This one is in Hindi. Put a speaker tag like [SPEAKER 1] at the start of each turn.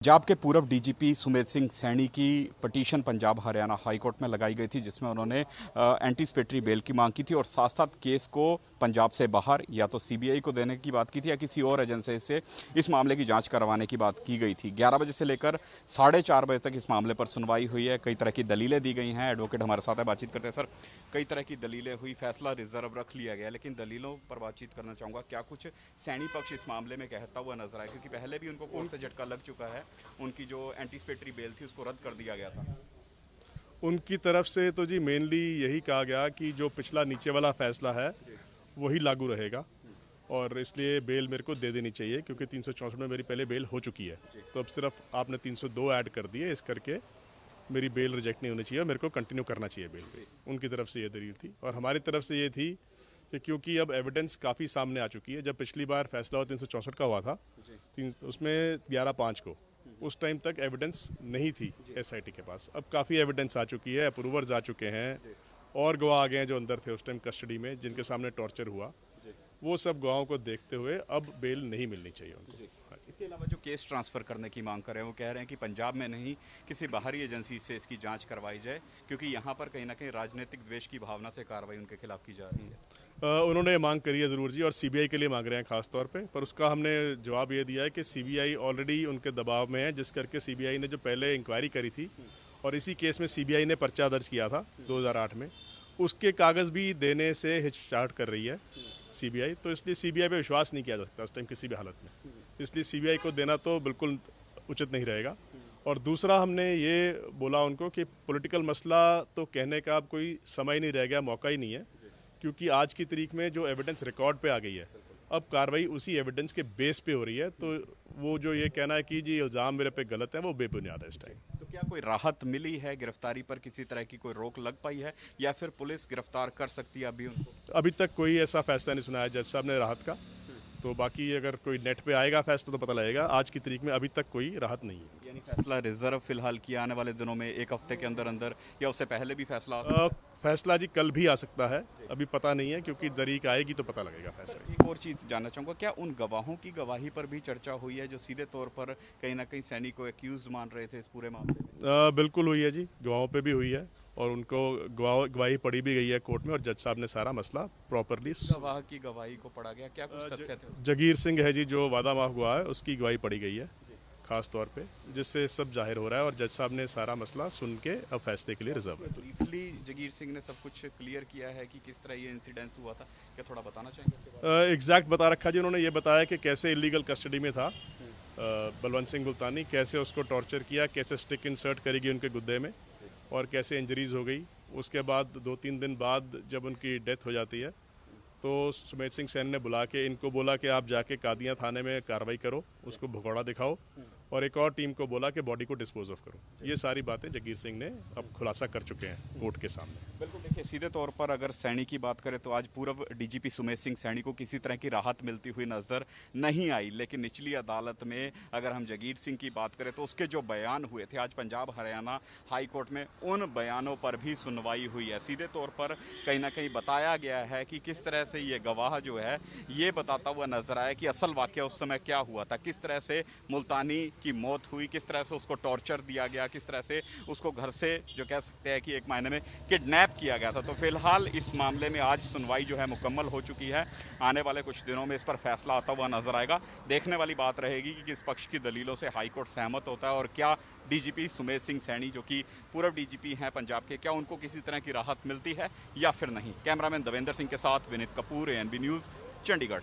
[SPEAKER 1] पंजाब के पूर्व डीजीपी सुमेध सिंह सैनी की petition Punjab Haryana high court में लगाई गई थी, जिसमें उन्होंने एंटीसिपेटरी बेल की मांग की थी और साथ साथ केस को पंजाब से बाहर या तो सीबीआई को देने की बात की थी या किसी और एजेंसी से इस मामले की जांच करवाने की बात की गई थी। 11 बजे से लेकर 4:30 बजे तक इस मामले पर सुनवाई हुई है। कई तरह की दलीलें दी गई हैं। एडवोकेट हमारे साथ है, बातचीत करते हैं। सर, कई तरह की दलीलें हुई, फैसला रिजर्व रख लिया गया, लेकिन दलीलों पर बातचीत करना चाहूँगा। क्या कुछ सैनी पक्ष इस मामले में कहता हुआ नजर आया, क्योंकि पहले भी उनको कोर्ट से झटका लग चुका है, उनकी जो एंटीसिपेटरी बेल थी उसको रद्द कर दिया गया था।
[SPEAKER 2] उनकी तरफ से तो जी मेनली यही कहा गया कि जो पिछला नीचे वाला फैसला है वही लागू रहेगा और इसलिए बेल मेरे को दे देनी चाहिए, क्योंकि 364 में मेरी पहले बेल हो चुकी है। तो अब सिर्फ आपने 302 ऐड कर दिए, इस करके मेरी बेल रिजेक्ट नहीं होनी चाहिए, मेरे को कंटिन्यू करना चाहिए बेल पे। उनकी तरफ से ये दलील थी और हमारी तरफ से ये थी कि क्योंकि अब एविडेंस काफ़ी सामने आ चुकी है। जब पिछली बार फैसला 364 का हुआ था उसमें 11/5 को, उस टाइम तक एविडेंस नहीं थी एसआईटी के पास। अब काफ़ी एविडेंस आ चुकी है, अप्रूवर्स आ चुके हैं और गवाह आ गए हैं जो अंदर थे उस टाइम कस्टडी में, जिनके सामने टॉर्चर हुआ। वो सब गवाहों को देखते हुए अब बेल नहीं मिलनी चाहिए उनको।
[SPEAKER 1] इसके अलावा जो केस ट्रांसफ़र करने की मांग कर रहे हैं, वो कह रहे हैं कि पंजाब में नहीं, किसी बाहरी एजेंसी से इसकी जांच करवाई जाए, क्योंकि यहाँ पर कहीं ना कहीं राजनीतिक द्वेष की भावना से कार्रवाई उनके खिलाफ की जा रही है।
[SPEAKER 2] उन्होंने मांग करी है ज़रूर जी, और सीबीआई के लिए मांग रहे हैं खास तौर पे, पर उसका हमने जवाब ये दिया है कि सीबीआई ऑलरेडी उनके दबाव में है, जिस करके सीबीआई ने जो पहले इंक्वायरी करी थी और इसी केस में सीबीआई ने पर्चा दर्ज किया था 2008 में, उसके कागज़ भी देने से हिचकिचाहट कर रही है सीबीआई। तो इसलिए सीबीआई पे विश्वास नहीं किया जा सकता इस टाइम किसी भी हालत में, इसलिए सीबीआई को देना तो बिल्कुल उचित नहीं रहेगा। और दूसरा हमने ये बोला उनको कि पॉलिटिकल मसला तो कहने का अब कोई समय नहीं रह गया, मौका ही नहीं है, क्योंकि आज की तारीख में जो एविडेंस रिकॉर्ड पे आ गई है, अब कार्रवाई उसी एविडेंस के बेस पे हो रही है। तो वो जो ये कहना है कि जी इल्ज़ाम मेरे पे गलत है, वो बेबुनियाद है इस टाइम।
[SPEAKER 1] तो क्या कोई राहत मिली है गिरफ्तारी पर, किसी तरह की कोई रोक लग पाई है, या फिर पुलिस गिरफ्तार कर सकती है अभी उनको?
[SPEAKER 2] अभी तक कोई ऐसा फैसला नहीं सुना है जज साहब ने राहत का, तो बाकी अगर कोई नेट पे आएगा फैसला तो पता लगेगा। आज की तारीख में अभी तक कोई राहत नहीं है।
[SPEAKER 1] यानी फैसला रिजर्व फिलहाल किया, आने वाले दिनों में एक हफ्ते के अंदर अंदर या उससे पहले भी फैसला
[SPEAKER 2] फैसला जी कल भी आ सकता है, अभी पता नहीं है, क्योंकि तारीख आएगी तो पता लगेगा फैसला।
[SPEAKER 1] एक और चीज़ जानना चाहूँगा, क्या उन गवाहों की गवाही पर भी चर्चा हुई है जो सीधे तौर पर कहीं ना कहीं सैनी को एक्यूज्ड मान रहे थे इस पूरे मामले में?
[SPEAKER 2] बिल्कुल हुई है जी, गवाहों पे भी हुई है और उनको गवाही पढ़ी भी गई है कोर्ट में, और जज साहब ने सारा मसला प्रॉपरली।
[SPEAKER 1] गवाह की गवाही को पढ़ा गया, क्या कुछ तथ्य थे?
[SPEAKER 2] जगीर सिंह है जी, जो वादा माफ हुआ है, उसकी गवाही पढ़ी गई है खास तौर पे, जिससे सब जाहिर हो रहा है और जज साहब ने सारा मसला सुन के अब फैसले के लिए रिजर्व है।
[SPEAKER 1] ब्रीफली जगीर सिंह ने सब कुछ क्लियर किया है कि किस तरह ये इंसिडेंस हुआ था, क्या थोड़ा बताना चाहेंगे?
[SPEAKER 2] एग्जैक्ट बता रखा जी उन्होंने। ये बताया कि कैसे इलीगल कस्टडी में था बलवंत सिंह मुल्तानी, कैसे उसको टॉर्चर किया, कैसे स्टिक इंसर्ट करेगी उनके गुद्दे में और कैसे इंजरीज हो गई। उसके बाद 2-3 दिन बाद जब उनकी डेथ हो जाती है तो सुमेध सिंह सैन ने बुला के इनको बोला कि आप जाके कादियाँ थाने में कार्रवाई करो, उसको भगौड़ा दिखाओ, और एक और टीम को बोला कि बॉडी को डिस्पोज ऑफ करो। ये सारी बातें जगीर सिंह ने अब खुलासा कर चुके हैं कोर्ट के सामने।
[SPEAKER 1] बिल्कुल, देखिए सीधे तौर पर अगर सैनी की बात करें तो आज पूर्व डीजीपी सुमेध सिंह सैनी को किसी तरह की राहत मिलती हुई नजर नहीं आई, लेकिन निचली अदालत में अगर हम जगीर सिंह की बात करें तो उसके जो बयान हुए थे आज पंजाब हरियाणा हाई कोर्ट में, उन बयानों पर भी सुनवाई हुई है। सीधे तौर पर कहीं ना कहीं बताया गया है कि किस तरह से ये गवाह जो है ये बताता हुआ नजर आया कि असल वाकया उस समय क्या हुआ था, किस तरह से मुल्तानी की मौत हुई, किस तरह से उसको टॉर्चर दिया गया, किस तरह से उसको घर से जो कह सकते हैं कि एक मायने में किडनैप किया गया था। तो फिलहाल इस मामले में आज सुनवाई जो है मुकम्मल हो चुकी है। आने वाले कुछ दिनों में इस पर फैसला आता हुआ नजर आएगा। देखने वाली बात रहेगी कि किस पक्ष की दलीलों से हाईकोर्ट सहमत होता है और क्या डीजीपी सुमेध सिंह सैनी जो कि पूर्व डीजीपी हैं पंजाब के, क्या उनको किसी तरह की राहत मिलती है या फिर नहीं। कैमरामैन देवेंद्र सिंह के साथ विनीत कपूर, ANB न्यूज़, चंडीगढ़।